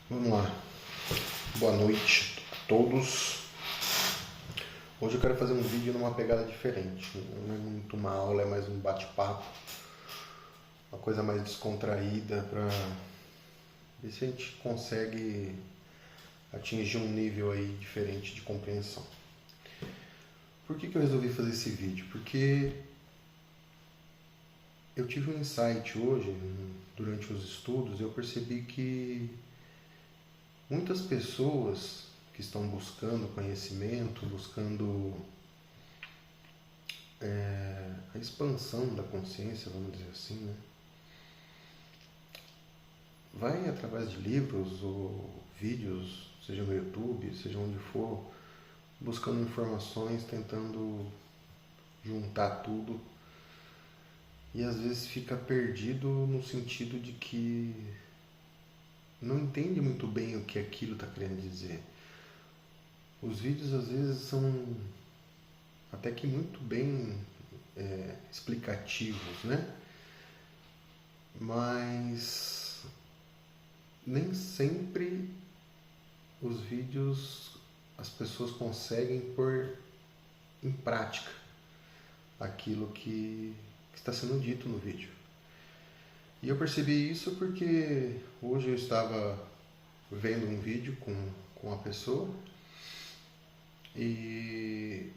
Vamos lá. Boa noite a todos. Hoje eu quero fazer um vídeo numa pegada diferente. Não é muito uma aula, é mais um bate-papo. Uma coisa mais descontraída para ver se a gente consegue atingir um nível aí diferente de compreensão. Por que eu resolvi fazer esse vídeo? Porque eu tive um insight hoje, durante os estudos, eu percebi que muitas pessoas que estão buscando conhecimento, buscando a expansão da consciência, vamos dizer assim, né? Vai através de livros ou vídeos, seja no YouTube, seja onde for, buscando informações, tentando juntar tudo e às vezes fica perdido no sentido de que não entende muito bem o que aquilo está querendo dizer. Os vídeos às vezes são até que muito bem explicativos, né? Mas nem sempre os vídeos as pessoas conseguem pôr em prática aquilo que está sendo dito no vídeo. E eu percebi isso porque hoje eu estava vendo um vídeo com uma pessoa e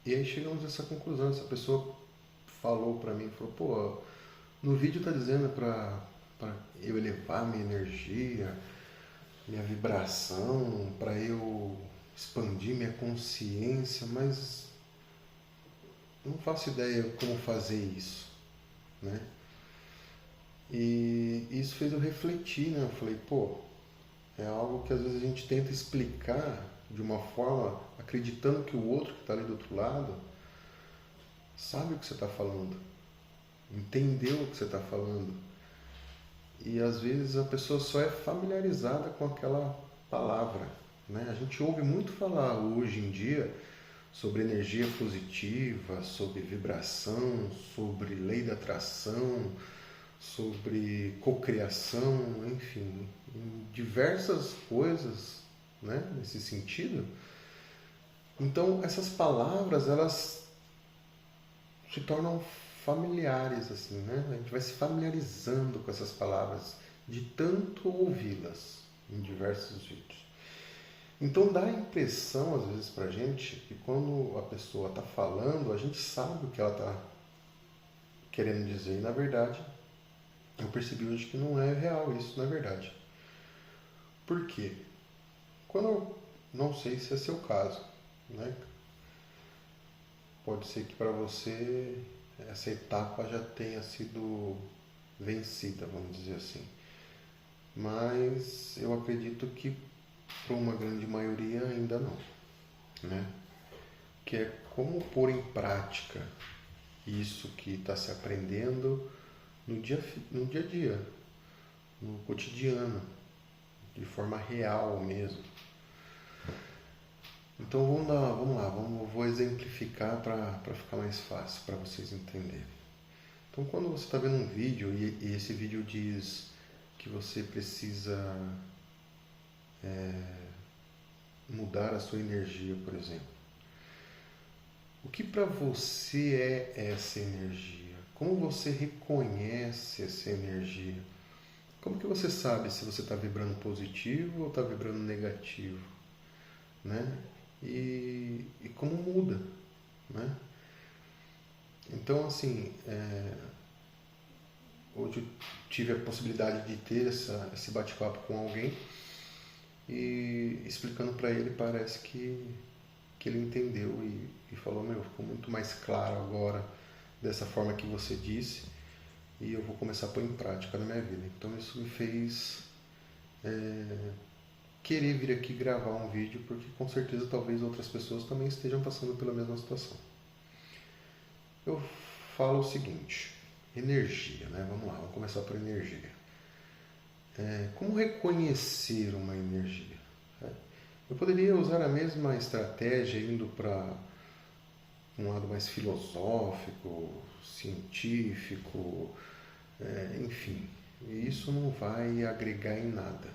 aí chegamos a essa conclusão. Essa pessoa falou para mim, falou, pô, no vídeo está dizendo para eu elevar minha energia, minha vibração, para eu expandir minha consciência, mas não faço ideia como fazer isso, né? E isso fez eu refletir, né? Eu falei, pô, é algo que às vezes a gente tenta explicar de uma forma acreditando que o outro que está ali do outro lado sabe o que você está falando, entendeu o que você está falando. E às vezes a pessoa só é familiarizada com aquela palavra, né? A gente ouve muito falar hoje em dia sobre energia positiva, sobre vibração, sobre lei da atração, sobre cocriação, enfim, diversas coisas, né, nesse sentido. Então essas palavras elas se tornam familiares, assim, né? A gente vai se familiarizando com essas palavras de tanto ouvi-las em diversos vídeos. Então dá a impressão, às vezes, pra gente que quando a pessoa está falando, a gente sabe o que ela está querendo dizer. E, na verdade, eu percebi hoje que não é real isso, na verdade. Por quê? Quando eu não sei se é seu caso, né? Pode ser que para você essa etapa já tenha sido vencida, vamos dizer assim. Mas eu acredito que para uma grande maioria ainda não, né? Que é como pôr em prática isso que está se aprendendo no dia a dia, no cotidiano, de forma real mesmo. Então vou exemplificar para ficar mais fácil para vocês entenderem. Então quando você está vendo um vídeo e esse vídeo diz que você precisa mudar a sua energia, por exemplo. O que para você é essa energia? Como você reconhece essa energia? Como que você sabe se você está vibrando positivo ou está vibrando negativo, né? E como muda, né? Então, assim, hoje eu tive a possibilidade de ter esse bate-papo com alguém e explicando para ele, parece que ele entendeu e falou, meu, ficou muito mais claro agora dessa forma que você disse e eu vou começar a pôr em prática na minha vida. Então isso me fez querer vir aqui gravar um vídeo, porque com certeza talvez outras pessoas também estejam passando pela mesma situação. Eu falo o seguinte, energia, né? Vamos lá, vamos começar por energia. Como reconhecer uma energia? Eu poderia usar a mesma estratégia indo para um lado mais filosófico, científico, enfim. E isso não vai agregar em nada,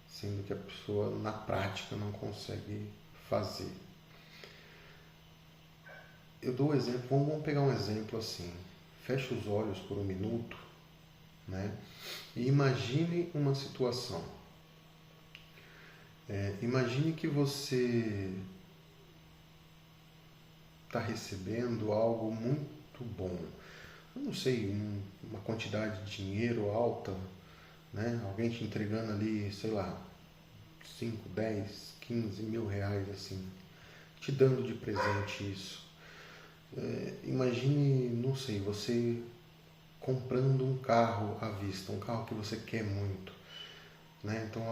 sendo que a pessoa na prática não consegue fazer. Eu dou um exemplo, vamos pegar um exemplo assim. Feche os olhos por um minuto, né? E imagine uma situação. Imagine que você está recebendo algo muito bom. Eu não sei, uma quantidade de dinheiro alta, né? Alguém te entregando ali, sei lá, 5, 10, 15 mil reais, assim, te dando de presente isso. Imagine, não sei, você comprando um carro à vista, um carro que você quer muito, né? Então,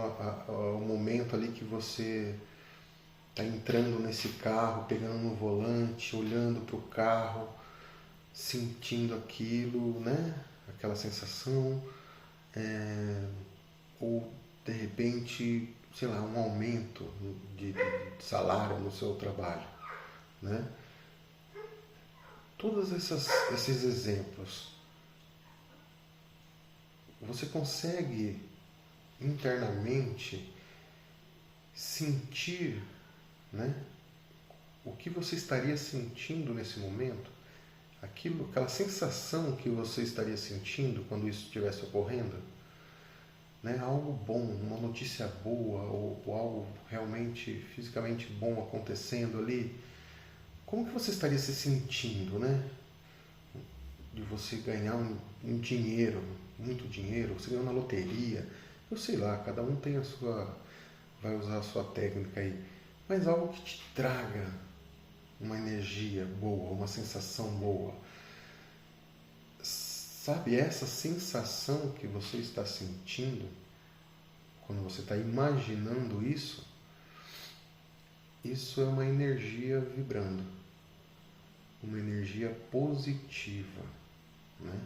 o momento ali que você está entrando nesse carro, pegando no volante, olhando para o carro, sentindo aquilo, né? Aquela sensação, ou de repente, sei lá, um aumento de salário no seu trabalho, né? Todos esses exemplos, você consegue internamente sentir, né, o que você estaria sentindo nesse momento, aquela sensação que você estaria sentindo quando isso estivesse ocorrendo, né, algo bom, uma notícia boa ou algo realmente fisicamente bom acontecendo ali, como que você estaria se sentindo, né? De você ganhar um dinheiro, muito dinheiro, você ganhou na loteria, eu sei lá, cada um tem vai usar a sua técnica aí, mas algo que te traga uma energia boa, uma sensação boa. Sabe essa sensação que você está sentindo quando você está imaginando isso? Isso é uma energia vibrando, uma energia positiva, né?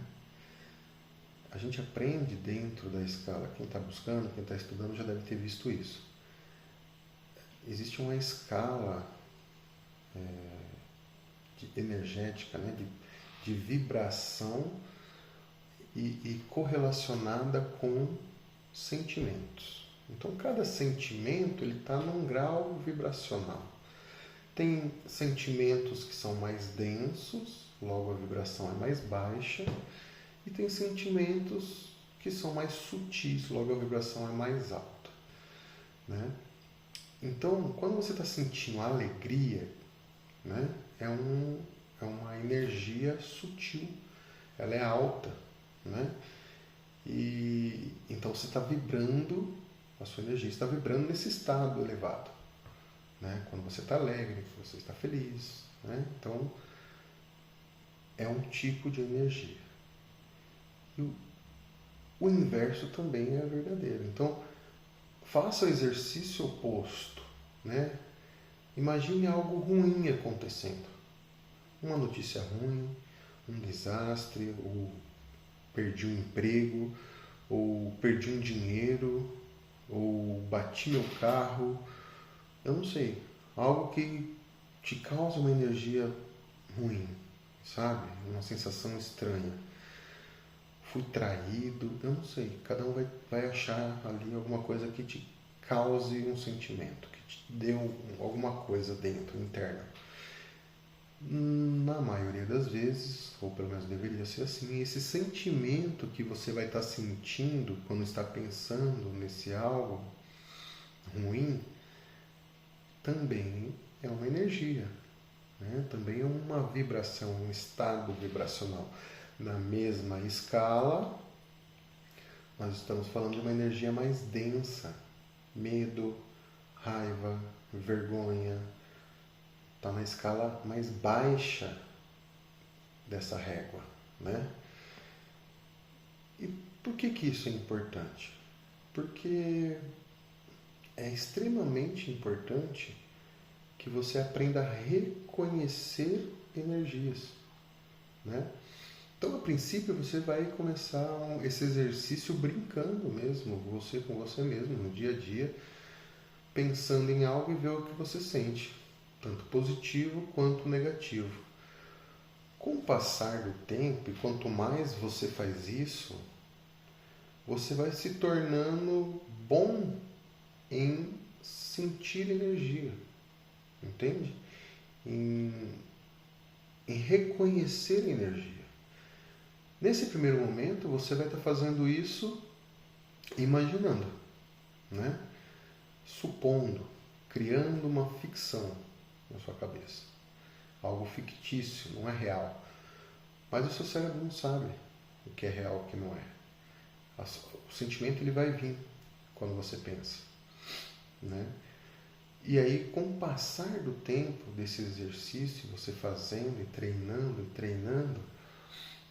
A gente aprende dentro da escala, quem está buscando, quem está estudando já deve ter visto isso. Existe uma escala energética, né, de vibração e correlacionada com sentimentos. Então, cada sentimento está num grau vibracional. Tem sentimentos que são mais densos, logo a vibração é mais baixa, e tem sentimentos que são mais sutis, logo a vibração é mais alta, né? Então, quando você está sentindo alegria, né, é uma energia sutil, ela é alta, né? E então você está vibrando, a sua energia está vibrando nesse estado elevado, né? Quando você está alegre, você está feliz, né? Então é um tipo de energia. E o inverso também é verdadeiro. Então faça o exercício oposto, né? Imagine algo ruim acontecendo, uma notícia ruim, um desastre, ou perdi um emprego, ou perdi um dinheiro, ou bati meu carro, eu não sei, algo que te causa uma energia ruim, sabe? Uma sensação estranha. Fui traído, eu não sei, cada um vai achar ali alguma coisa que te cause um sentimento, que te dê alguma coisa dentro, interna. Na maioria das vezes, ou pelo menos deveria ser assim, esse sentimento que você vai estar sentindo quando está pensando nesse algo ruim também é uma energia, né? Também é uma vibração, um estado vibracional. Na mesma escala, nós estamos falando de uma energia mais densa, medo, raiva, vergonha, está na escala mais baixa dessa régua, né? E por que isso é importante? Porque é extremamente importante que você aprenda a reconhecer energias, né? Então, a princípio, você vai começar esse exercício brincando mesmo, você com você mesmo, no dia a dia, pensando em algo e ver o que você sente, tanto positivo quanto negativo. Com o passar do tempo, e quanto mais você faz isso, você vai se tornando bom em sentir energia, entende? Em reconhecer energia. Nesse primeiro momento, você vai estar fazendo isso imaginando, né? Supondo, criando uma ficção na sua cabeça. Algo fictício, não é real. Mas o seu cérebro não sabe o que é real e o que não é. O sentimento ele vai vir quando você pensa, né? E aí, com o passar do tempo desse exercício, você fazendo e treinando,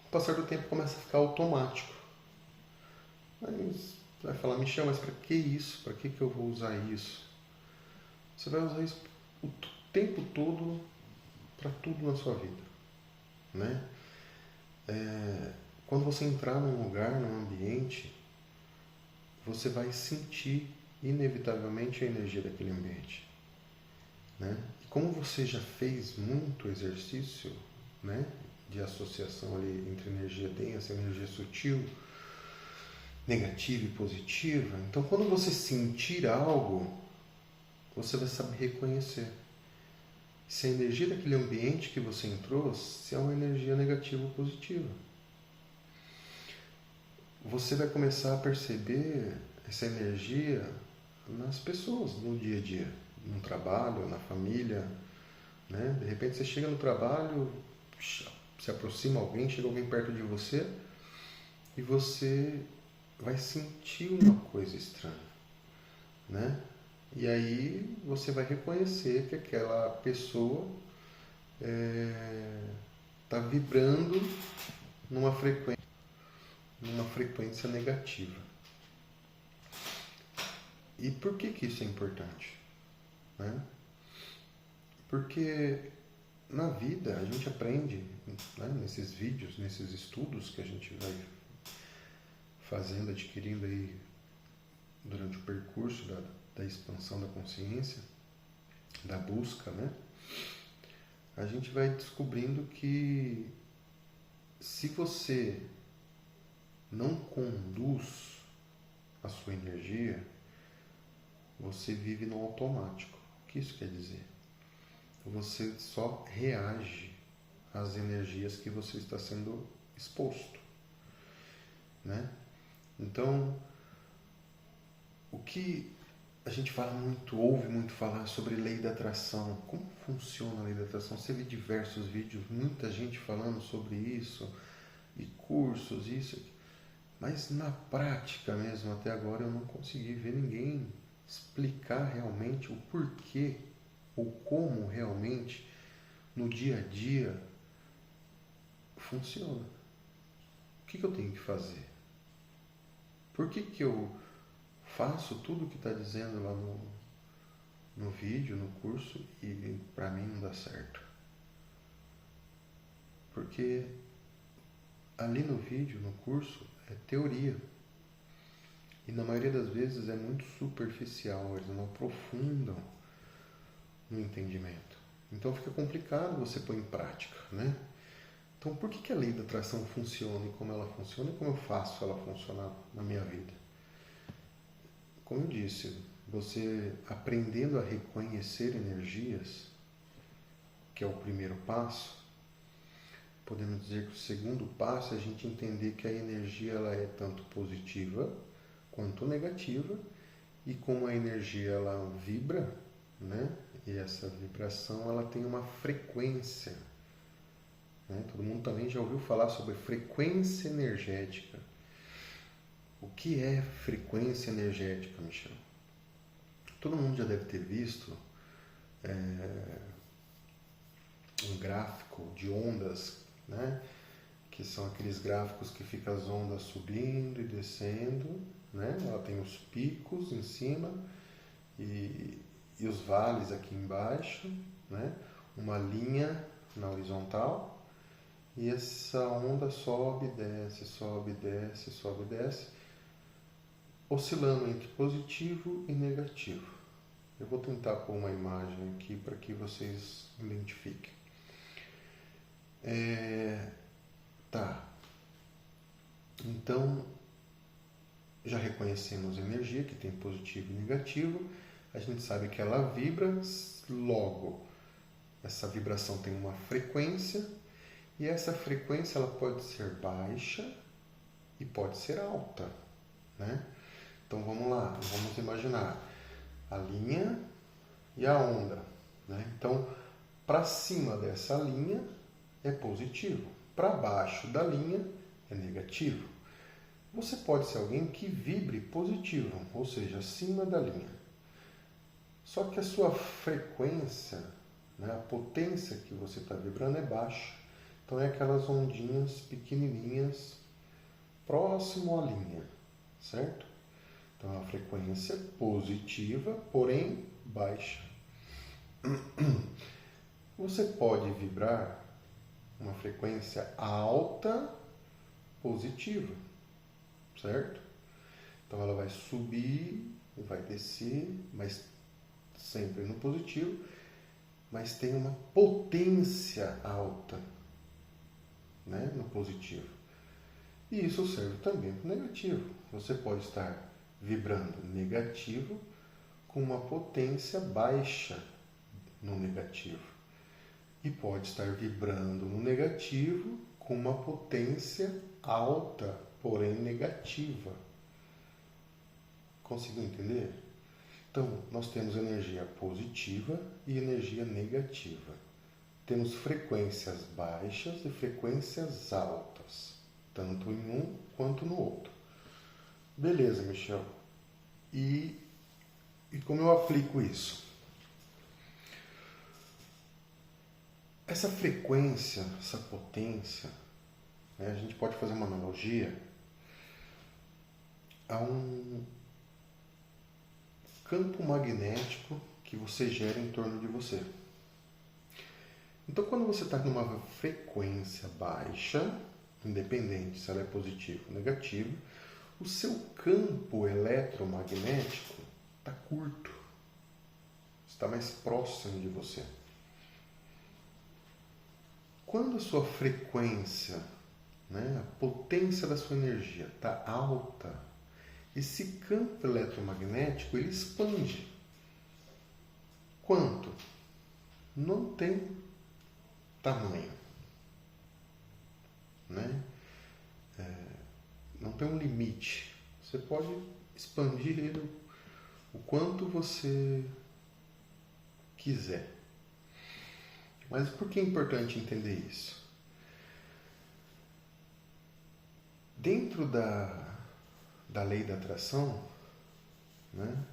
com o passar do tempo começa a ficar automático. Aí você vai falar, Michel, mas para que isso? Para que eu vou usar isso? Você vai usar isso o tempo todo para tudo na sua vida, né? Quando você entrar num lugar, num ambiente, você vai sentir inevitavelmente a energia daquele ambiente, né? E como você já fez muito exercício, né, de associação ali entre energia densa e energia sutil, negativa e positiva, então quando você sentir algo, você vai saber reconhecer se a energia daquele ambiente que você entrou, se é uma energia negativa ou positiva. Você vai começar a perceber essa energia nas pessoas, no dia a dia, no trabalho, na família, né? De repente você chega no trabalho, se aproxima alguém, chega alguém perto de você e você vai sentir uma coisa estranha, né? E aí você vai reconhecer que aquela pessoa está vibrando numa frequência negativa. E por que isso é importante, né? Porque na vida a gente aprende, né, nesses vídeos, nesses estudos que a gente vai fazendo, adquirindo aí durante o percurso da expansão da consciência, da busca, né? A gente vai descobrindo que se você não conduz a sua energia, você vive no automático. O que isso quer dizer? Você só reage às energias que você está sendo exposto, né? Então, o que a gente fala muito, ouve muito falar sobre lei da atração. Como funciona a lei da atração? Você vê diversos vídeos, muita gente falando sobre isso, e cursos, isso. Mas na prática mesmo, até agora eu não consegui ver ninguém explicar realmente o porquê ou como realmente no dia a dia funciona. O que eu tenho que fazer? Por que eu faço tudo o que está dizendo lá no vídeo, no curso, e para mim não dá certo? Porque ali no vídeo, no curso, é teoria. E na maioria das vezes é muito superficial, eles não aprofundam no entendimento. Então fica complicado você pôr em prática, né? Então por que a lei da atração funciona e como ela funciona e como eu faço ela funcionar na minha vida? Como eu disse, você aprendendo a reconhecer energias, que é o primeiro passo, podemos dizer que o segundo passo é a gente entender que a energia ela é tanto positiva quanto negativa, e como a energia ela vibra, né? E essa vibração ela tem uma frequência, né? Todo mundo também já ouviu falar sobre frequência energética. O que é frequência energética, Michel? Todo mundo já deve ter visto um gráfico de ondas, né? Que são aqueles gráficos que ficam as ondas subindo e descendo, né? Ela tem os picos em cima e os vales aqui embaixo, né? Uma linha na horizontal, e essa onda sobe, desce, sobe, desce, sobe, desce, oscilando entre positivo e negativo. Eu vou tentar pôr uma imagem aqui para que vocês identifiquem. Tá. Então, já reconhecemos energia, que tem positivo e negativo, a gente sabe que ela vibra, logo essa vibração tem uma frequência, e essa frequência ela pode ser baixa e pode ser alta, né? Então vamos lá, vamos imaginar a linha e a onda, né? Então, para cima dessa linha é positivo, para baixo da linha é negativo. Você pode ser alguém que vibre positivo, ou seja, acima da linha. Só que a sua frequência, né, a potência que você está vibrando é baixa. Então é aquelas ondinhas pequenininhas próximo à linha, certo? Então é uma frequência positiva, porém baixa. Você pode vibrar uma frequência alta positiva, certo? Então ela vai subir, vai descer, mas sempre no positivo, mas tem uma potência alta, né, no positivo. E isso serve também para o negativo. Você pode estar vibrando negativo com uma potência baixa no negativo. E pode estar vibrando no negativo com uma potência alta, porém negativa. Conseguiu entender? Então, nós temos energia positiva e energia negativa. Temos frequências baixas e frequências altas, tanto em um quanto no outro. Beleza, Michel. E como eu aplico isso? Essa frequência, essa potência, né, a gente pode fazer uma analogia a um campo magnético que você gera em torno de você. Então, quando você está numa frequência baixa, independente se ela é positiva ou negativa, o seu campo eletromagnético está curto, está mais próximo de você. Quando a sua frequência, né, a potência da sua energia está alta, esse campo eletromagnético ele expande. Quanto? Não tem tamanho, né? Não tem um limite. Você pode expandir ele o quanto você quiser. Mas por que é importante entender isso? Dentro da lei da atração, né,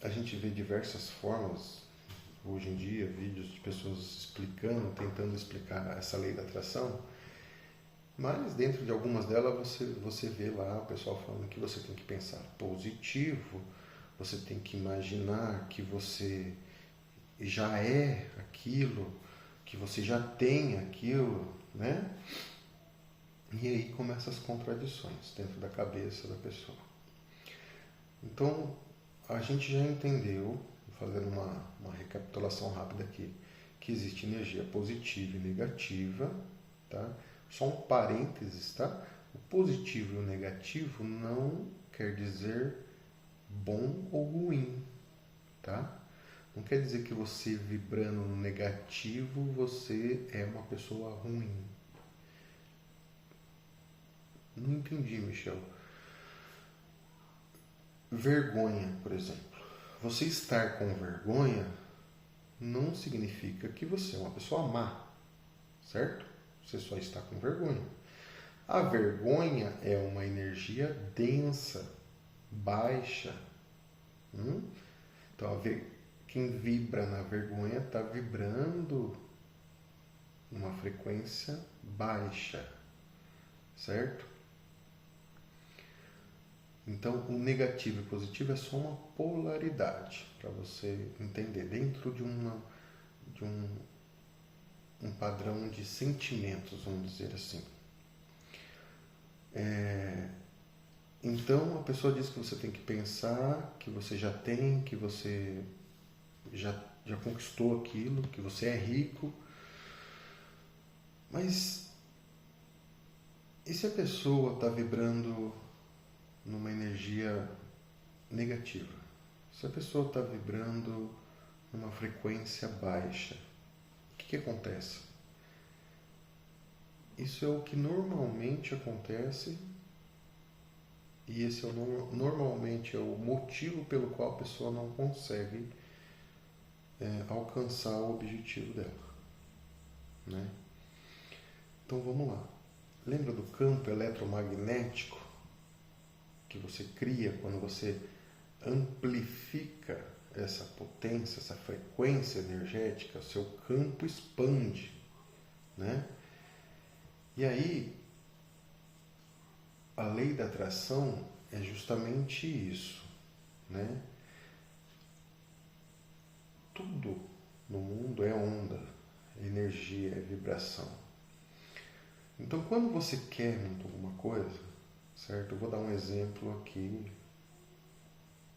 a gente vê diversas formas, hoje em dia, vídeos de pessoas explicando, tentando explicar essa lei da atração, mas dentro de algumas delas você vê lá o pessoal falando que você tem que pensar positivo, você tem que imaginar que você já é aquilo, que você já tem aquilo, né? E aí começam as contradições dentro da cabeça da pessoa. Então, a gente já entendeu, fazendo uma recapitulação rápida aqui, que existe energia positiva e negativa, tá? Só um parênteses, tá? O positivo e o negativo não quer dizer bom ou ruim, tá? Não quer dizer que você vibrando no negativo, você é uma pessoa ruim. Não entendi, Michel. Vergonha, por exemplo. Você estar com vergonha não significa que você é uma pessoa má, certo? Você só está com vergonha. A vergonha é uma energia densa, baixa. Então, quem vibra na vergonha está vibrando numa frequência baixa, certo? Então, o negativo e o positivo é só uma polaridade, para você entender, dentro de um padrão de sentimentos, vamos dizer assim. Então, a pessoa diz que você tem que pensar que você já tem, que você já conquistou aquilo, que você é rico. Mas e se a pessoa está vibrando numa energia negativa. Se a pessoa está vibrando numa frequência baixa, o que acontece? Isso é o que normalmente acontece, e esse normalmente é o motivo pelo qual a pessoa não consegue alcançar o objetivo dela, né? Então vamos lá. Lembra do campo eletromagnético que você cria quando você amplifica essa potência, essa frequência energética? O seu campo expande, né? E aí, a lei da atração é justamente isso, né? Tudo no mundo é onda, é energia, é vibração. Então, quando você quer muito alguma coisa, certo? Eu vou dar um exemplo aqui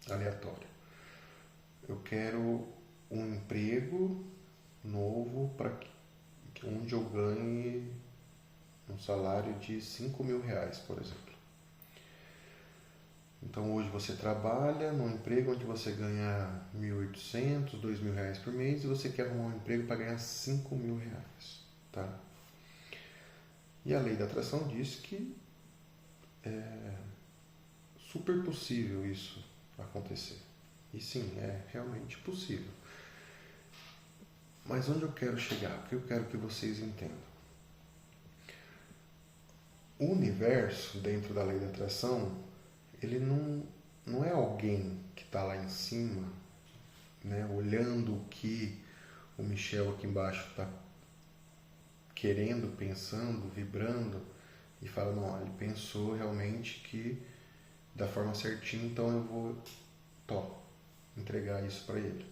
aleatório. Eu quero um emprego novo onde eu ganhe um salário de 5 mil reais, por exemplo. Então hoje você trabalha num emprego onde você ganha 1.800, 2.000 reais por mês e você quer arrumar um emprego para ganhar 5 mil reais, tá? E a lei da atração diz que é super possível isso acontecer. E sim, é realmente possível. Mas onde eu quero chegar? O que eu quero que vocês entendam? O universo, dentro da lei da atração, ele não é alguém que está lá em cima, né, olhando o que o Michel aqui embaixo está querendo, pensando, vibrando, e fala, não, ele pensou realmente que da forma certinha, então eu vou entregar isso para ele.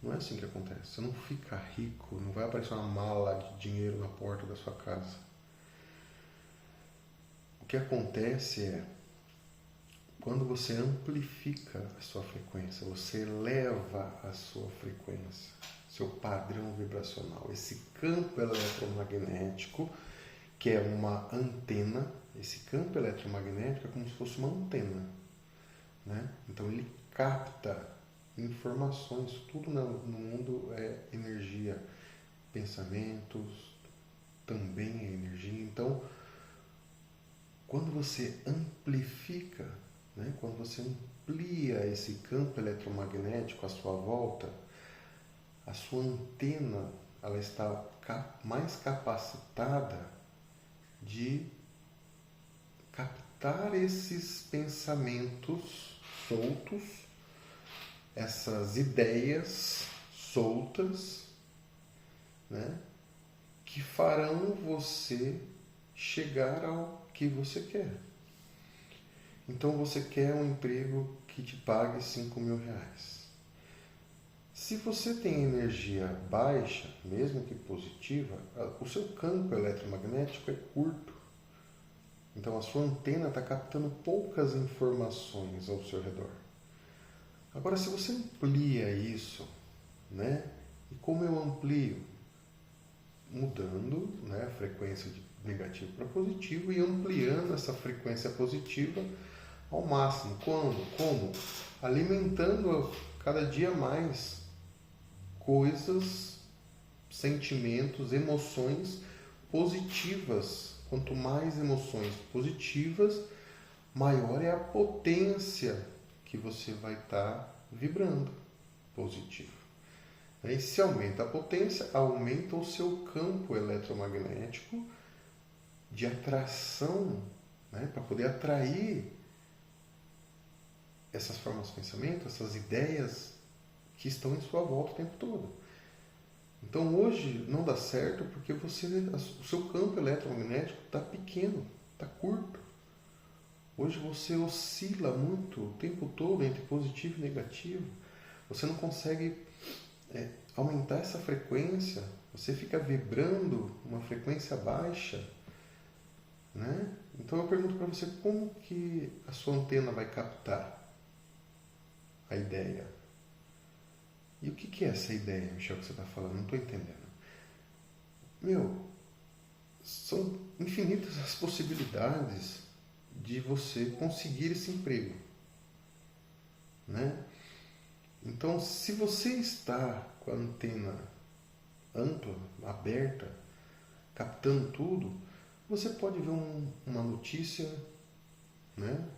Não é assim que acontece. Você não fica rico, não vai aparecer uma mala de dinheiro na porta da sua casa. O que acontece é, quando você amplifica a sua frequência, você eleva a sua frequência, seu padrão vibracional, esse campo eletromagnético, que é uma antena, esse campo eletromagnético é como se fosse uma antena, né? Então ele capta informações, tudo no mundo é energia, pensamentos também é energia. Então, quando você amplifica, né, quando você amplia esse campo eletromagnético à sua volta, a sua antena ela está mais capacitada de captar esses pensamentos soltos, essas ideias soltas, né, que farão você chegar ao que você quer. Então você quer um emprego que te pague 5 mil reais. Se você tem energia baixa, mesmo que positiva, o seu campo eletromagnético é curto. Então a sua antena está captando poucas informações ao seu redor. Agora, se você amplia isso, né? E como eu amplio? Mudando, né, a frequência de negativo para positivo e ampliando essa frequência positiva ao máximo. Quando? Como? Alimentando cada dia mais coisas, sentimentos, emoções positivas. Quanto mais emoções positivas, maior é a potência que você vai estar vibrando positivo. E se aumenta a potência, aumenta o seu campo eletromagnético de atração, né, para poder atrair essas formas de pensamento, essas ideias que estão em sua volta o tempo todo. Então hoje não dá certo porque o seu campo eletromagnético está pequeno, está curto. Hoje você oscila muito o tempo todo entre positivo e negativo. Você não consegue aumentar essa frequência, você fica vibrando uma frequência baixa, né? Então eu pergunto para você, como que a sua antena vai captar a ideia? E o que é essa ideia, Michel, que você está falando? Não estou entendendo. São infinitas as possibilidades de você conseguir esse emprego, né? Então, se você está com a antena ampla, aberta, captando tudo, você pode ver uma notícia, né,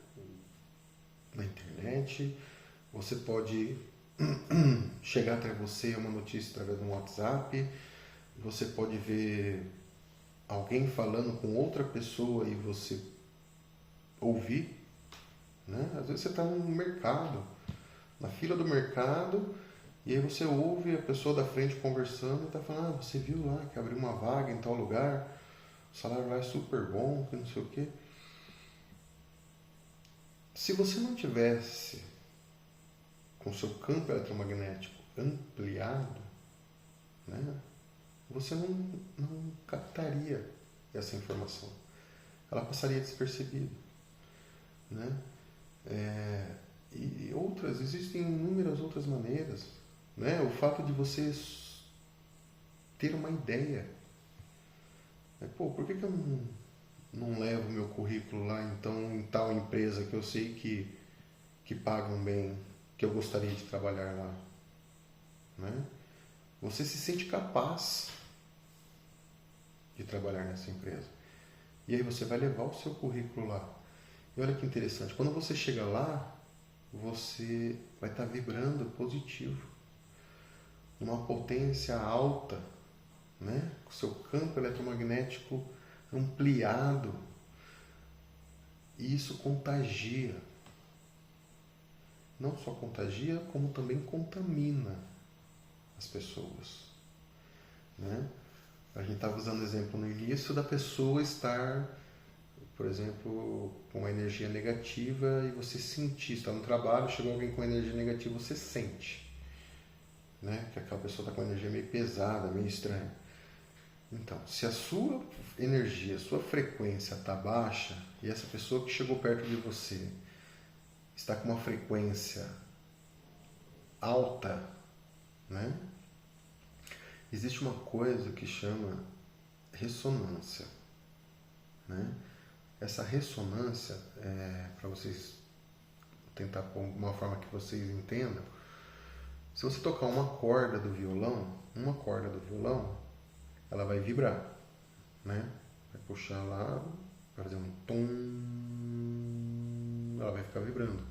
na internet, você pode chegar até você uma notícia através de um WhatsApp, você pode ver alguém falando com outra pessoa e você ouvir, né? Às vezes você está no mercado, na fila do mercado, e aí você ouve a pessoa da frente conversando e está falando, você viu lá que abriu uma vaga em tal lugar, o salário lá é super bom, que não sei o quê. Se você não tivesse com seu campo eletromagnético ampliado, né, você não captaria essa informação. Ela passaria despercebida, né? E outras, existem inúmeras outras maneiras, né? O fato de você ter uma ideia. Pô, por que eu não levo meu currículo lá então em tal empresa que eu sei que pagam bem, que eu gostaria de trabalhar lá, né? Você se sente capaz de trabalhar nessa empresa. E aí você vai levar o seu currículo lá. E olha que interessante, quando você chega lá, você vai estar vibrando positivo, numa potência alta, né? Com o seu campo eletromagnético ampliado. E isso contagia. Não só contagia, como também contamina as pessoas, né? A gente estava usando o exemplo no início da pessoa estar, por exemplo, com uma energia negativa e você sentir, está no trabalho, chegou alguém com energia negativa, você sente, né? Que aquela pessoa está com uma energia meio pesada, meio estranha. Então, se a sua energia, a sua frequência está baixa e essa pessoa que chegou perto de você está com uma frequência alta, né? Existe uma coisa que chama ressonância, né? Essa ressonância, para vocês tentar pôr uma forma que vocês entendam, se você tocar uma corda do violão, ela vai vibrar, né? Vai puxar lá, vai fazer um tom, ela vai ficar vibrando.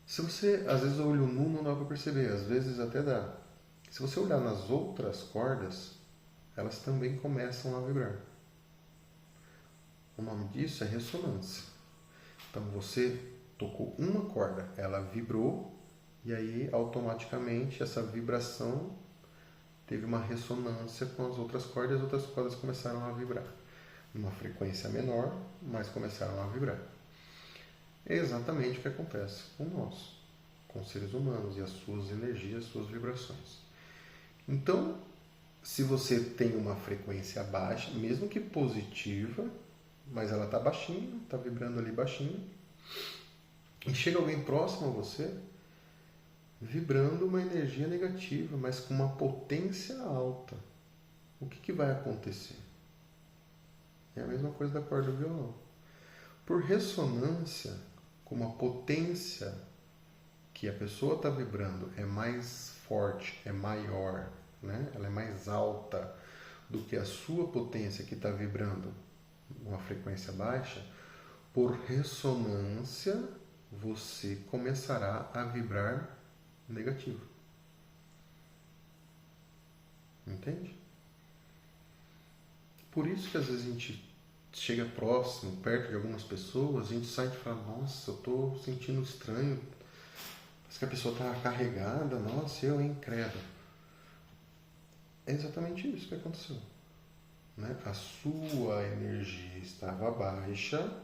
Se você, às vezes, o olho nu não dá para perceber, às vezes até dá. Se você olhar nas outras cordas, elas também começam a vibrar. O nome disso é ressonância. Então você tocou uma corda, ela vibrou e aí automaticamente essa vibração teve uma ressonância com as outras cordas começaram a vibrar. Numa frequência menor, mas começaram a vibrar. É exatamente o que acontece com nós, com os seres humanos e as suas energias, suas vibrações. Então, se você tem uma frequência baixa, mesmo que positiva, mas ela está baixinha, está vibrando ali baixinho, e chega alguém próximo a você, vibrando uma energia negativa, mas com uma potência alta, o que vai acontecer? É a mesma coisa da corda do violão. Por ressonância, como a potência que a pessoa está vibrando é mais forte, é maior, né? Ela é mais alta do que a sua potência que está vibrando uma frequência baixa, por ressonância você começará a vibrar negativo. Entende? Por isso que às vezes a gente chega próximo, perto de algumas pessoas, a gente sai e fala, nossa, eu estou sentindo estranho, parece que a pessoa está carregada, nossa, eu credo. É exatamente isso que aconteceu, né? A sua energia estava baixa,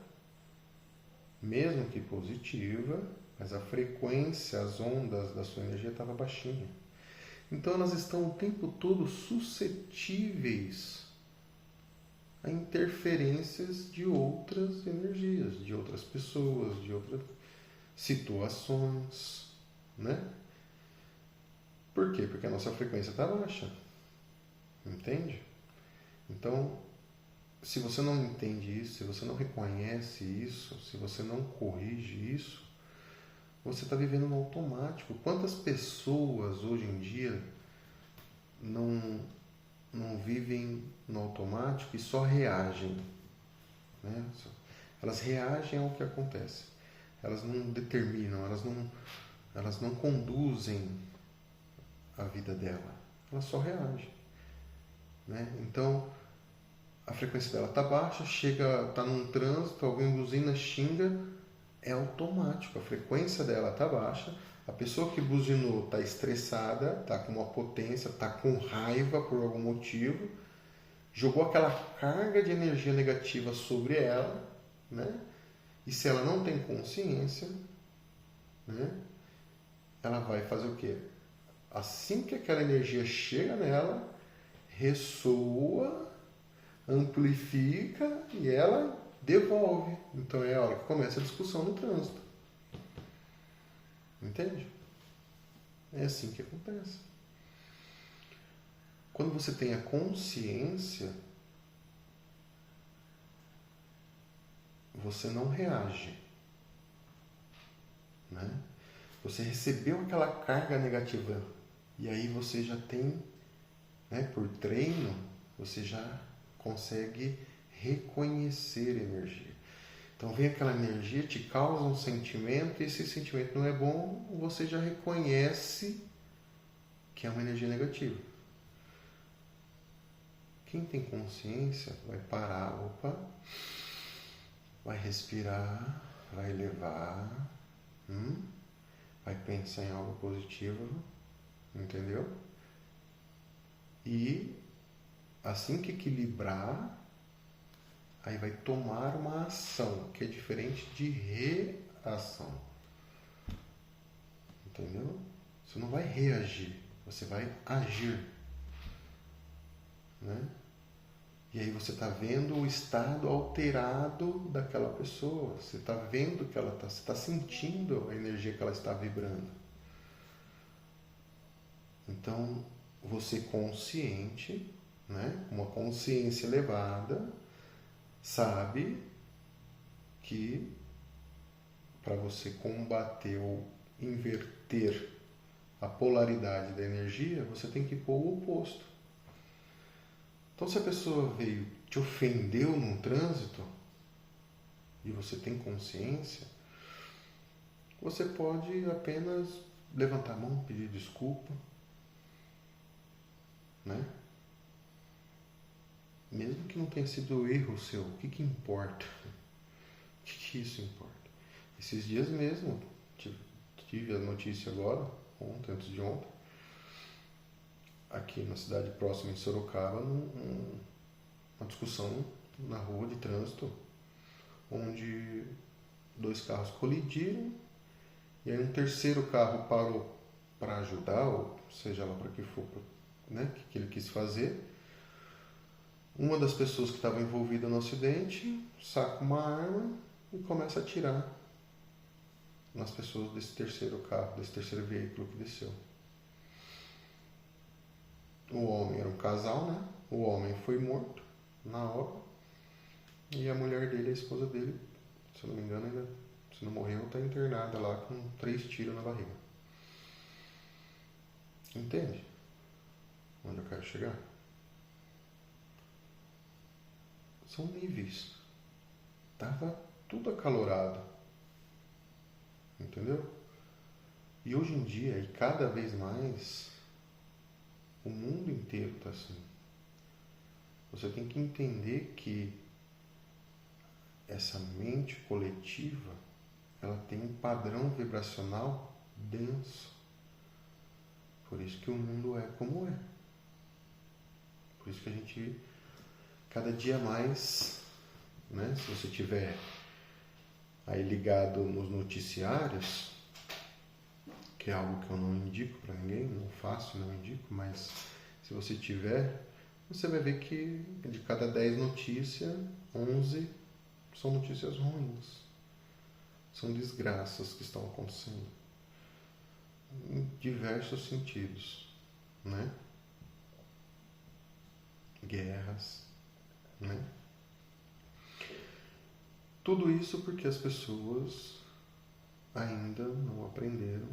mesmo que positiva, mas a frequência, as ondas da sua energia estava baixinha. Então elas estão o tempo todo suscetíveis a interferências de outras energias, de outras pessoas, de outras situações, né? Por quê? Porque a nossa frequência está baixa, entende? Então, se você não entende isso, se você não reconhece isso, se você não corrige isso, você está vivendo no automático. Quantas pessoas hoje em dia não, não vivem no automático e só reagem, né? Elas reagem ao que acontece. Elas não determinam, elas não conduzem a vida dela. Elas só reagem, né? Então, a frequência dela está baixa, está num trânsito, alguém buzina, xinga, é automático. A frequência dela está baixa, a pessoa que buzinou está estressada, está com uma potência, está com raiva por algum motivo, jogou aquela carga de energia negativa sobre ela, né? E se ela não tem consciência, né? Ela vai fazer o quê? Assim que aquela energia chega nela, ressoa, amplifica e ela devolve. Então é a hora que começa a discussão no trânsito. Entende? É assim que acontece. Quando você tem a consciência, você não reage, né? Você recebeu aquela carga negativa e aí você já tem, né, por treino, você já consegue reconhecer energia. Então vem aquela energia, te causa um sentimento, e esse sentimento não é bom, você já reconhece que é uma energia negativa. Quem tem consciência vai parar, opa, vai respirar, vai elevar, vai pensar em algo positivo, entendeu? E assim que equilibrar, aí vai tomar uma ação, que é diferente de reação. Entendeu? Você não vai reagir, você vai agir. Né? E aí você está vendo o estado alterado daquela pessoa. Você está vendo que ela está, você está sentindo a energia que ela está vibrando. Então, você consciente, né? Uma consciência elevada, sabe que para você combater ou inverter a polaridade da energia, você tem que pôr o oposto. Então, se a pessoa veio, te ofendeu num trânsito, e você tem consciência, você pode apenas levantar a mão, pedir desculpa, né? Mesmo que não tenha sido erro seu, o que importa? O que isso importa? Esses dias mesmo, tive a notícia agora, ontem, antes de ontem, aqui na cidade próxima em Sorocaba, uma discussão na rua de trânsito, onde 2 carros colidiram e aí um terceiro carro parou para ajudar, ou seja lá para que for, né, que ele quis fazer. Uma das pessoas que estava envolvida no acidente saca uma arma e começa a atirar nas pessoas desse terceiro carro, desse terceiro veículo que desceu. O homem era um casal, né? O homem foi morto na hora e a mulher dele, a esposa dele, se eu não me engano, ainda, se não morreu, está internada lá com 3 tiros na barriga. Entende onde eu quero chegar? São níveis. Tava tudo acalorado. Entendeu? E hoje em dia, e cada vez mais, o mundo inteiro está assim. Você tem que entender que essa mente coletiva, ela tem um padrão vibracional denso. Por isso que o mundo é como é. Por isso que a gente, cada dia mais, né, se você tiver aí ligado nos noticiários, que é algo que eu não indico para ninguém, não faço, não indico, mas se você tiver, você vai ver que de cada 10 notícias, 11 são notícias ruins. São desgraças que estão acontecendo. Em diversos sentidos, né? Guerras, né? Tudo isso porque as pessoas ainda não aprenderam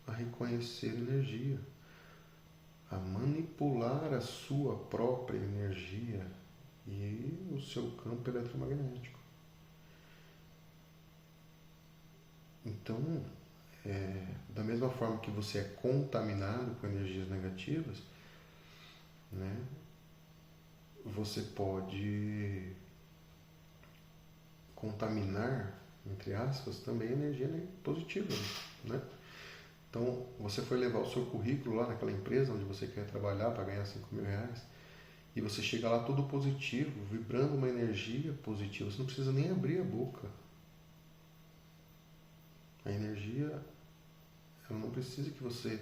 a reconhecer energia, a manipular a sua própria energia e o seu campo eletromagnético. Então, da mesma forma que você é contaminado com energias negativas, né, você pode contaminar, entre aspas, também energia positiva, né? Então, você foi levar o seu currículo lá naquela empresa onde você quer trabalhar para ganhar 5 mil reais, e você chega lá todo positivo, vibrando uma energia positiva, você não precisa nem abrir a boca. A energia, ela não precisa que você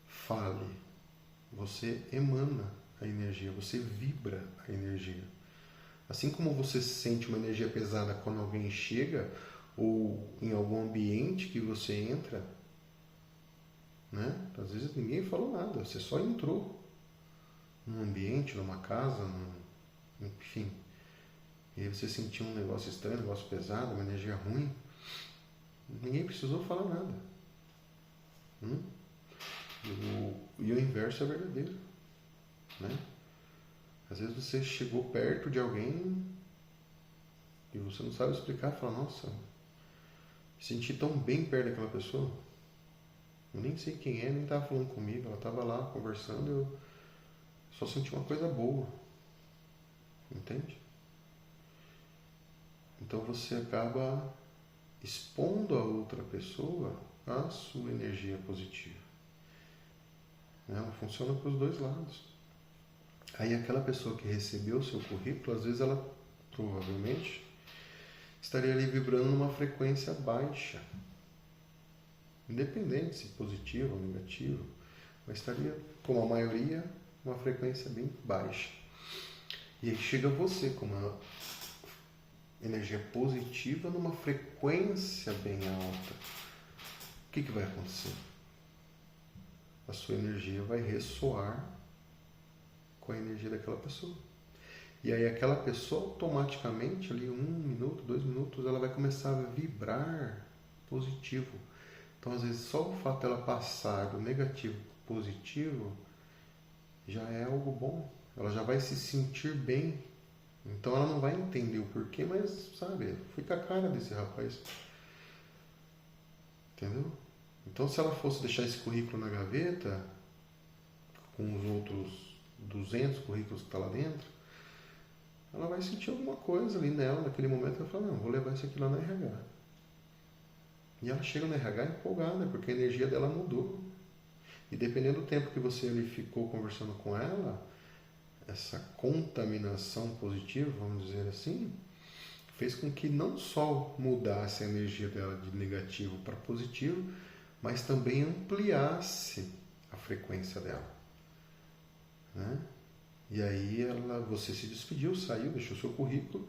fale, você emana a energia, você vibra a energia. Assim como você sente uma energia pesada quando alguém chega ou em algum ambiente que você entra, né? Às vezes ninguém falou nada, você só entrou num ambiente, numa casa, enfim. E aí você sentiu um negócio estranho, um negócio pesado, uma energia ruim. Ninguém precisou falar nada. E o inverso é verdadeiro, né? Às vezes você chegou perto de alguém e você não sabe explicar, fala, nossa, me senti tão bem perto daquela pessoa. Eu nem sei quem é, nem estava falando comigo, ela estava lá conversando, eu só senti uma coisa boa. Entende? Então você acaba expondo a outra pessoa a sua energia positiva. Ela funciona para os dois lados. Aí aquela pessoa que recebeu o seu currículo, às vezes ela provavelmente estaria ali vibrando numa frequência baixa. Independente se positiva ou negativa, mas estaria, como a maioria, uma frequência bem baixa. E aí chega você com uma energia positiva numa frequência bem alta. O que vai acontecer? A sua energia vai ressoar com a energia daquela pessoa. E aí aquela pessoa automaticamente, ali 1 minuto, 2 minutos, ela vai começar a vibrar positivo. Então às vezes só o fato dela passar do negativo para o positivo já é algo bom. Ela já vai se sentir bem. Então ela não vai entender o porquê, mas sabe, fui com a cara desse rapaz. Entendeu? Então se ela fosse deixar esse currículo na gaveta, com os outros 200 currículos que está lá dentro, ela vai sentir alguma coisa ali nela, naquele momento, ela fala, não, vou levar isso aqui lá na RH. E ela chega no RH empolgada, porque a energia dela mudou. E dependendo do tempo que você ali ficou conversando com ela, essa contaminação positiva, vamos dizer assim, fez com que não só mudasse a energia dela de negativo para positivo, mas também ampliasse a frequência dela. Né? E aí você se despediu, saiu, deixou seu currículo,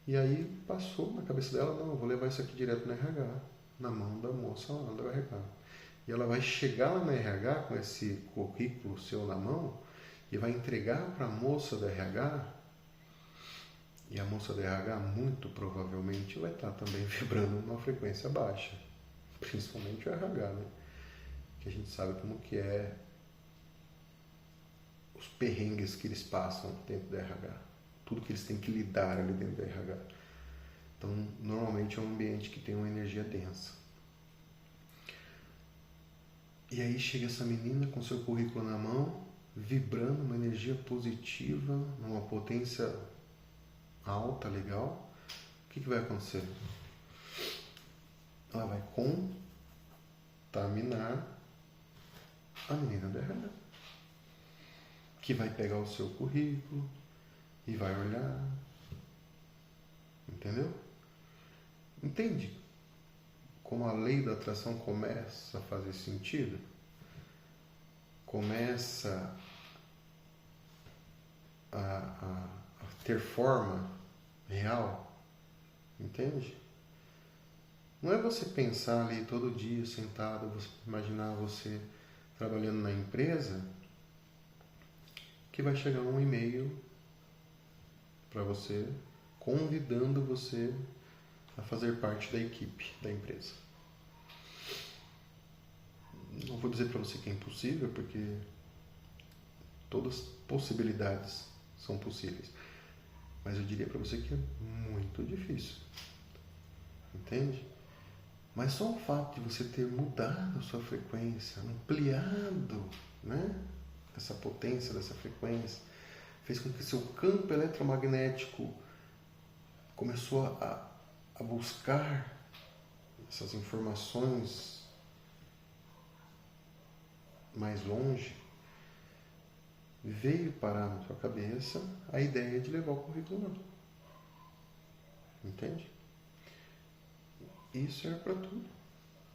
e aí passou na cabeça dela, não, eu vou levar isso aqui direto no RH, na mão da moça lá do RH. E ela vai chegar lá na RH com esse currículo seu na mão e vai entregar para a moça da RH, e a moça da RH muito provavelmente vai estar também vibrando numa frequência baixa, principalmente o RH, né? Que a gente sabe como que é os perrengues que eles passam dentro da RH, tudo que eles têm que lidar ali dentro da RH. Então, normalmente é um ambiente que tem uma energia densa. E aí chega essa menina com seu currículo na mão, vibrando uma energia positiva, numa potência alta, legal. O que vai acontecer? Ela vai contaminar a menina da RH, que vai pegar o seu currículo e vai olhar. Entendeu? Entende como a lei da atração começa a fazer sentido? Começa a ter forma real? Entende? Não é você pensar ali todo dia sentado, você imaginar você trabalhando na empresa, que vai chegar um e-mail para você convidando você a fazer parte da equipe da empresa. Não vou dizer para você que é impossível, porque todas as possibilidades são possíveis. Mas eu diria para você que é muito difícil. Entende? Mas só o fato de você ter mudado a sua frequência, ampliado, né, essa potência dessa frequência, fez com que seu campo eletromagnético começou a buscar essas informações mais longe. Veio parar na sua cabeça a ideia de levar o currículo lá. Entende? Isso serve para tudo,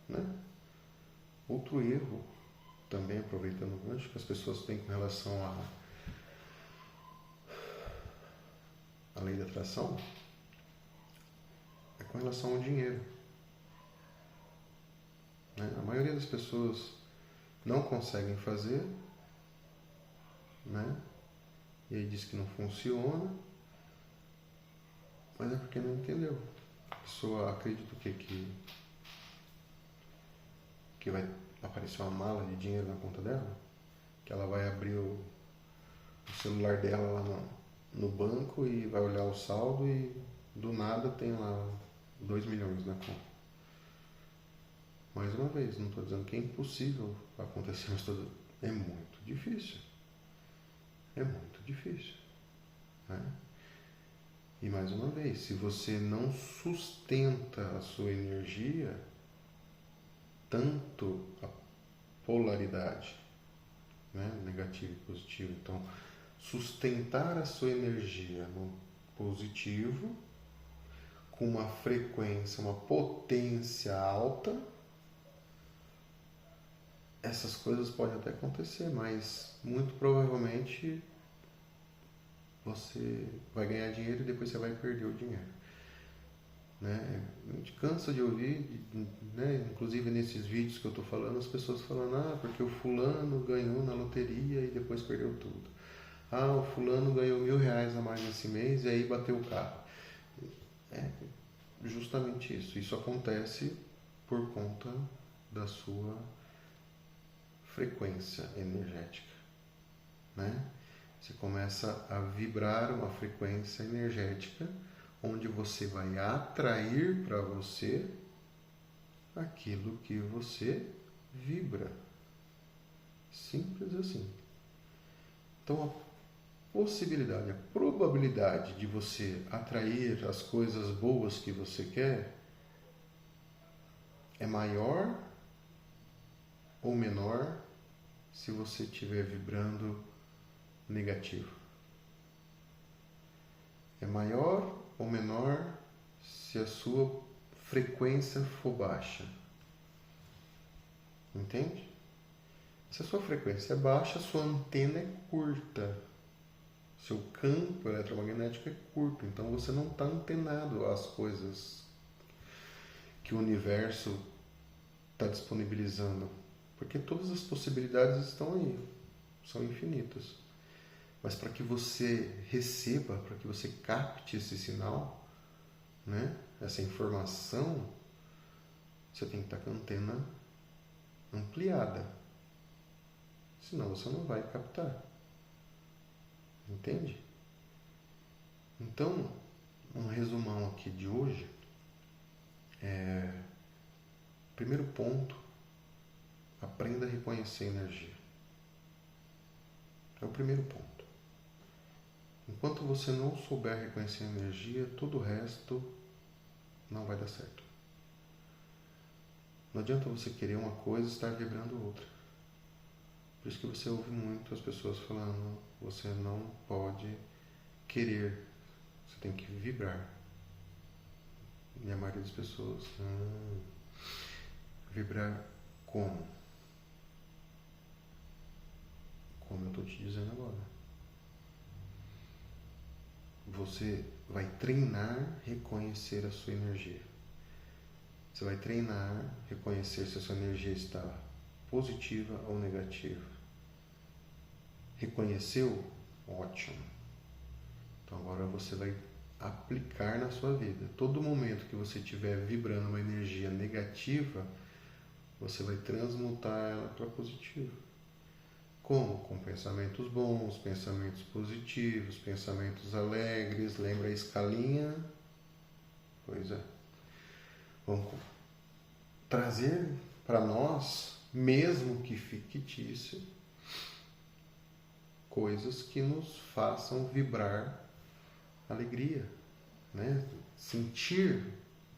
né? Outro erro, também aproveitando o gancho, que as pessoas têm com relação à lei da atração, é com relação ao dinheiro. Né? A maioria das pessoas não conseguem fazer, né? E aí diz que não funciona, mas é porque não entendeu. A pessoa acredita o quê? Que vai aparecer uma mala de dinheiro na conta dela, que ela vai abrir o celular dela lá no banco e vai olhar o saldo e do nada tem lá 2 milhões na conta. Mais uma vez, não estou dizendo que é impossível acontecer, mas é muito difícil. É muito difícil. Né? E mais uma vez, se você não sustenta a sua energia, tanto a polaridade, né, negativo e positivo, então sustentar a sua energia no positivo, com uma frequência, uma potência alta, essas coisas podem até acontecer, mas muito provavelmente você vai ganhar dinheiro e depois você vai perder o dinheiro. Né? A gente cansa de ouvir, né? Inclusive nesses vídeos que eu estou falando, as pessoas falando, porque o fulano ganhou na loteria e depois perdeu tudo. O fulano ganhou R$1.000 a mais esse mês e aí bateu o carro. É justamente isso. Isso acontece por conta da sua frequência energética. Né? Você começa a vibrar uma frequência energética onde você vai atrair para você aquilo que você vibra. Simples assim. Então a possibilidade, a probabilidade de você atrair as coisas boas que você quer é maior ou menor se você estiver vibrando negativo. É maior ou menor se a sua frequência for baixa. Entende? Se a sua frequência é baixa, a sua antena é curta. Seu campo eletromagnético é curto. Então você não está antenado às coisas que o universo está disponibilizando. Porque todas as possibilidades estão aí. São infinitas. Mas para que você receba, para que você capte esse sinal, né, essa informação, você tem que estar com a antena ampliada. Senão você não vai captar. Entende? Então, um resumão aqui de hoje primeiro ponto, aprenda a reconhecer a energia. É o primeiro ponto. Enquanto você não souber reconhecer a energia, todo o resto não vai dar certo. Não adianta você querer uma coisa e estar vibrando outra. Por isso que você ouve muito as pessoas falando, você não pode querer, você tem que vibrar. E a maioria das pessoas, vibrar como? Como eu estou te dizendo agora. Você vai treinar reconhecer a sua energia. Você vai treinar reconhecer se a sua energia está positiva ou negativa. Reconheceu? Ótimo. Então agora você vai aplicar na sua vida. Todo momento que você estiver vibrando uma energia negativa, você vai transmutar ela para positivo. Como? Com pensamentos bons, pensamentos positivos, pensamentos alegres. Lembra a escalinha? Pois é. Vamos trazer para nós, mesmo que fictício, coisas que nos façam vibrar alegria, né? Sentir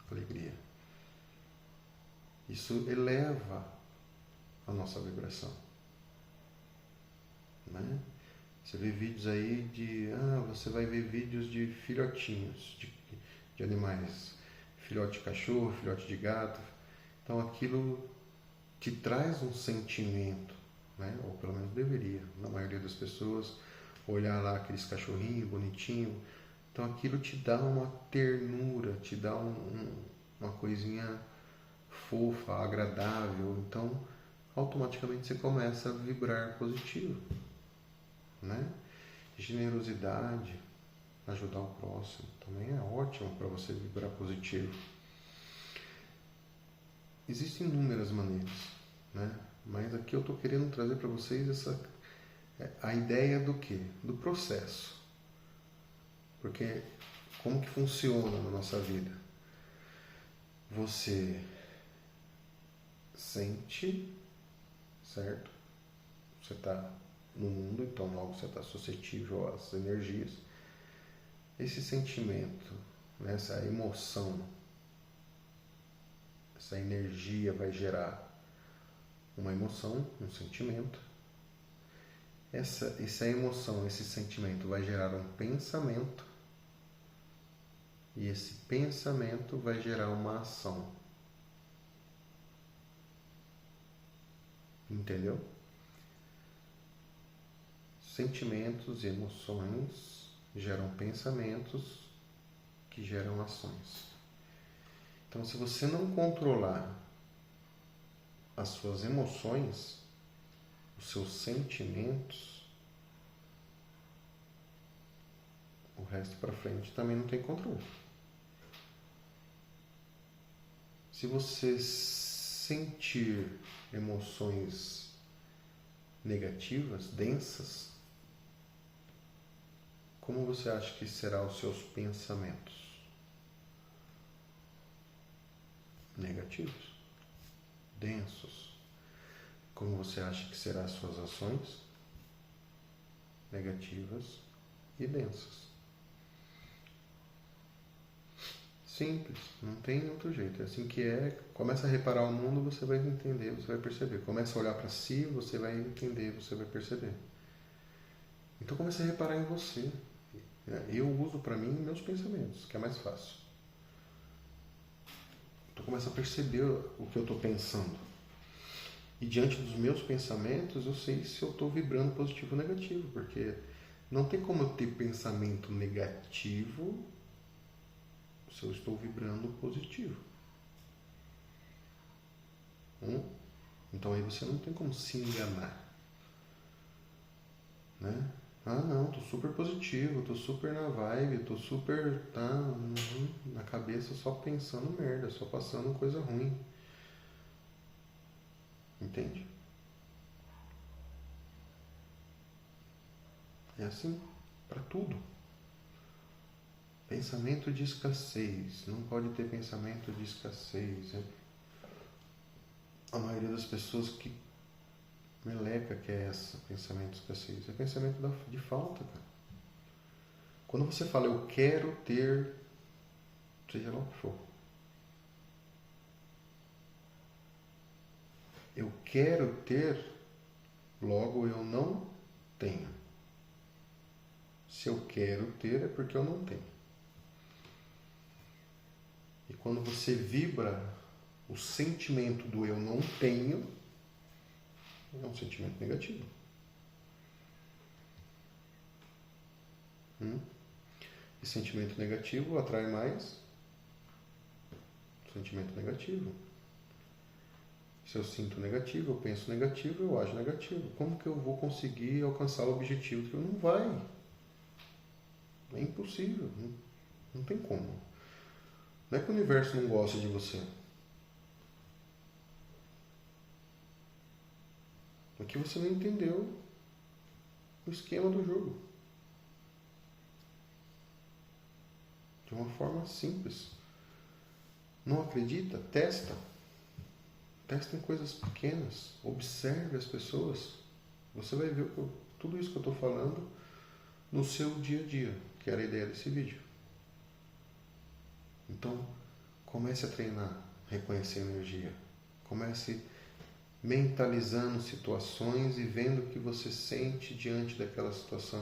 alegria. Isso eleva a nossa vibração, né? Você vê vídeos aí você vai ver vídeos de filhotinhos de animais, filhote de cachorro, filhote de gato. Então aquilo te traz um sentimento, né? Ou pelo menos deveria, na maioria das pessoas, olhar lá aqueles cachorrinhos bonitinhos. Então aquilo te dá uma ternura, te dá uma coisinha fofa, agradável. Então automaticamente você começa a vibrar positivo, né? Generosidade, ajudar o próximo, também é ótimo para você vibrar positivo. Existem inúmeras maneiras, né? Mas aqui eu estou querendo trazer para vocês a ideia do quê? Do processo. Porque como que funciona na nossa vida? Você sente, certo? Você está no mundo, então logo você está suscetível às energias. Esse sentimento, né, essa emoção, essa energia vai gerar uma emoção, um sentimento. Essa emoção, esse sentimento vai gerar um pensamento. E esse pensamento vai gerar uma ação. Entendeu? Sentimentos e emoções geram pensamentos que geram ações. Então, se você não controlar as suas emoções, os seus sentimentos, o resto para frente também não tem controle. Se você sentir emoções negativas, densas, como você acha que serão os seus pensamentos? Negativos, densos. Como você acha que serão as suas ações? Negativas e densas. Simples, não tem outro jeito. É assim que é. Começa a reparar o mundo, você vai entender, você vai perceber. Começa a olhar para si, você vai entender, você vai perceber. Então comece a reparar em você. Eu uso para mim meus pensamentos, que é mais fácil. Então começa a perceber o que eu estou pensando. E diante dos meus pensamentos, eu sei se eu estou vibrando positivo ou negativo, porque não tem como eu ter pensamento negativo se eu estou vibrando positivo. Então aí você não tem como se enganar, né? Não, tô super positivo, tô super na vibe, tô super na cabeça só pensando merda, só passando coisa ruim. Entende? É assim para tudo. Pensamento de escassez. Não pode ter pensamento de escassez. A maioria das pessoas que meleca que é essa, pensamento de escassez. É pensamento de falta, cara. Quando você fala eu quero ter, seja lá o que for. Eu quero ter, logo eu não tenho. Se eu quero ter é porque eu não tenho. E quando você vibra o sentimento do eu não tenho, é um sentimento negativo. E sentimento negativo atrai mais sentimento negativo. Se eu sinto negativo, eu penso negativo, eu ajo negativo. Como que eu vou conseguir alcançar o objetivo? Não vai. É impossível. Não tem como. Não é que o universo não gosta de você. É que você não entendeu o esquema do jogo. De uma forma simples. Não acredita? Testa. Testa em coisas pequenas. Observe as pessoas. Você vai ver tudo isso que eu estou falando no seu dia a dia, que era a ideia desse vídeo. Então, comece a treinar, reconhecer energia. Comece mentalizando situações e vendo o que você sente diante daquela situação.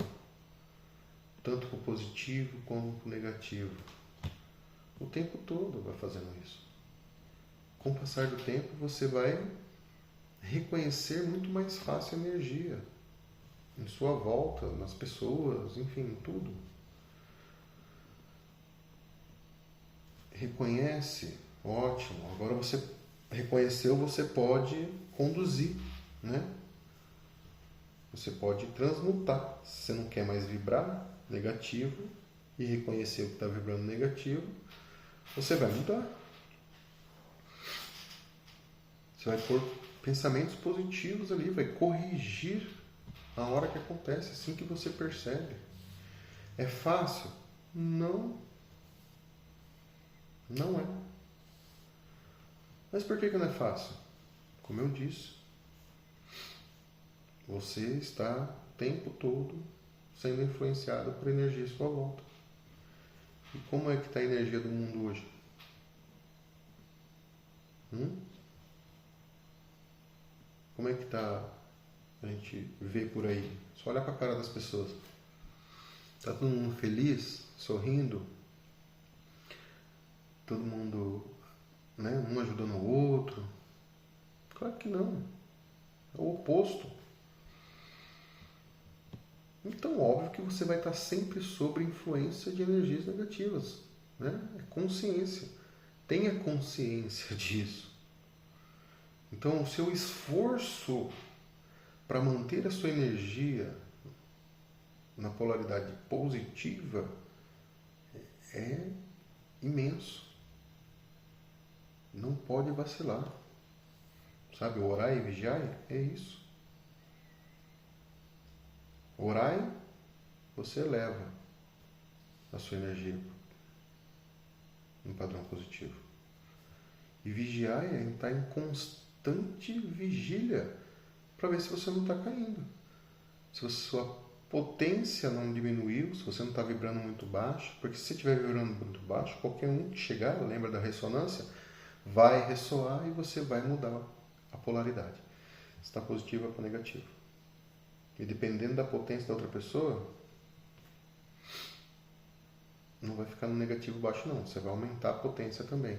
Tanto para o positivo como para o negativo. O tempo todo vai fazendo isso. Com o passar do tempo, você vai reconhecer muito mais fácil a energia em sua volta, nas pessoas, enfim, em tudo. Reconhece, ótimo. Agora você reconheceu, você pode conduzir, né? Você pode transmutar. Se você não quer mais vibrar negativo e reconhecer o que está vibrando negativo, você vai mudar. Você vai pôr pensamentos positivos ali, vai corrigir a hora que acontece, assim que você percebe. É fácil? Não. Não é. Mas por que não é fácil? Como eu disse, você está o tempo todo sendo influenciado por energia à sua volta. E como é que está a energia do mundo hoje? Como é que está, a gente vê por aí? Só olha para a cara das pessoas. Está todo mundo feliz, sorrindo? Todo mundo, né, um ajudando o outro? Claro que não. É o oposto. Então, óbvio que você vai estar sempre sob influência de energias negativas. Né? É consciência. Tenha consciência disso. Então, o seu esforço para manter a sua energia na polaridade positiva é imenso. Não pode vacilar. Sabe, orar e vigiar é isso. Orai, você eleva a sua energia em padrão positivo. E vigiar é estar em constante vigília para ver se você não está caindo. Se a sua potência não diminuiu, se você não está vibrando muito baixo, porque se você estiver vibrando muito baixo, qualquer um que chegar, lembra da ressonância, vai ressoar e você vai mudar a polaridade. Se está positiva para negativa. E dependendo da potência da outra pessoa, não vai ficar no negativo baixo não, você vai aumentar a potência também.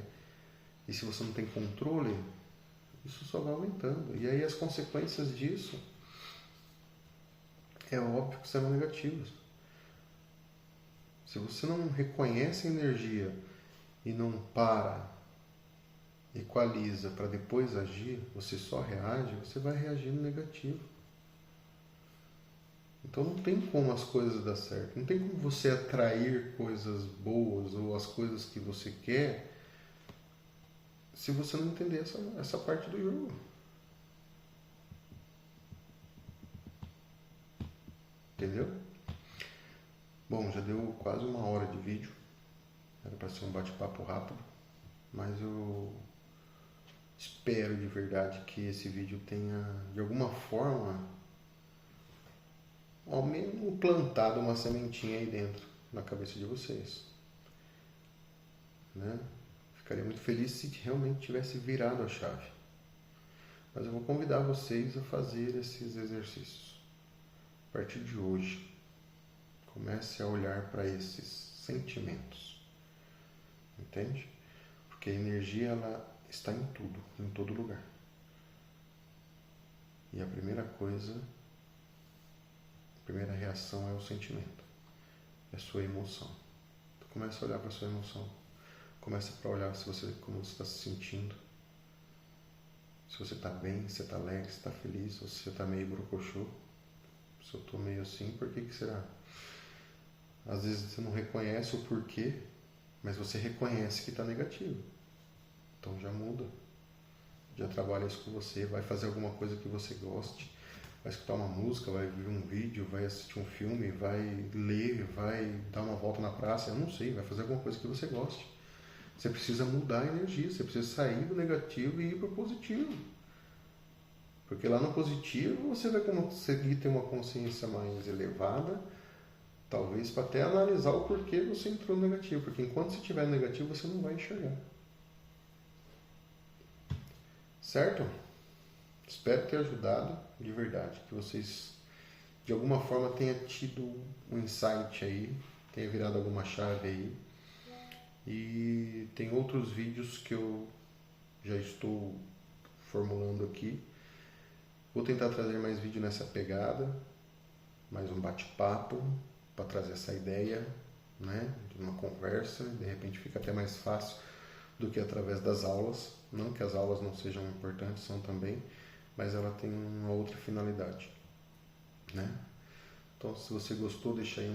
E se você não tem controle, isso só vai aumentando. E aí as consequências disso, é óbvio que serão negativas. Se você não reconhece a energia e não para, equaliza para depois agir, você só reage, você vai reagir no negativo. Então não tem como as coisas dar certo. Não tem como você atrair coisas boas ou as coisas que você quer se você não entender essa parte do jogo. Entendeu? Bom, já deu quase 1 hora de vídeo. Era para ser um bate-papo rápido. Mas eu espero de verdade que esse vídeo tenha, de alguma forma, ao menos plantado uma sementinha aí dentro, na cabeça de vocês. Né? Ficaria muito feliz se realmente tivesse virado a chave. Mas eu vou convidar vocês a fazer esses exercícios. A partir de hoje, comece a olhar para esses sentimentos. Entende? Porque a energia ela está em tudo, em todo lugar. E a primeira coisa, a primeira reação é o sentimento. É a sua emoção. Então comece a olhar para a sua emoção. Comece para olhar como você está se sentindo. Se você está bem, se você está alegre, se está feliz, ou se você está meio brocochô. Se eu estou meio assim, por que será? Às vezes você não reconhece o porquê, mas você reconhece que está negativo. Então já muda. Já trabalha isso com você, vai fazer alguma coisa que você goste, vai escutar uma música, vai ver um vídeo, vai assistir um filme, vai ler, vai dar uma volta na praça, eu não sei, vai fazer alguma coisa que você goste. Você precisa mudar a energia, você precisa sair do negativo e ir para o positivo. Porque lá no positivo você vai conseguir ter uma consciência mais elevada, talvez para até analisar o porquê você entrou no negativo, porque enquanto você estiver no negativo você não vai enxergar. Certo? Espero ter ajudado de verdade, que vocês de alguma forma tenham tido um insight aí, tenha virado alguma chave aí. E tem outros vídeos que eu já estou formulando aqui. Vou tentar trazer mais vídeo nessa pegada, mais um bate-papo para trazer essa ideia, né, de uma conversa, de repente fica até mais fácil do que através das aulas. Não que as aulas não sejam importantes, são também, mas ela tem uma outra finalidade, né? Então, se você gostou, deixa aí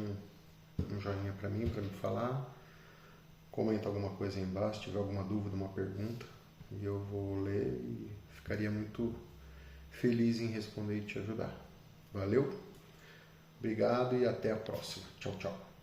um joinha para mim falar. Comenta alguma coisa aí embaixo, se tiver alguma dúvida, uma pergunta, e eu vou ler e ficaria muito feliz em responder e te ajudar. Valeu? Obrigado e até a próxima. Tchau, tchau.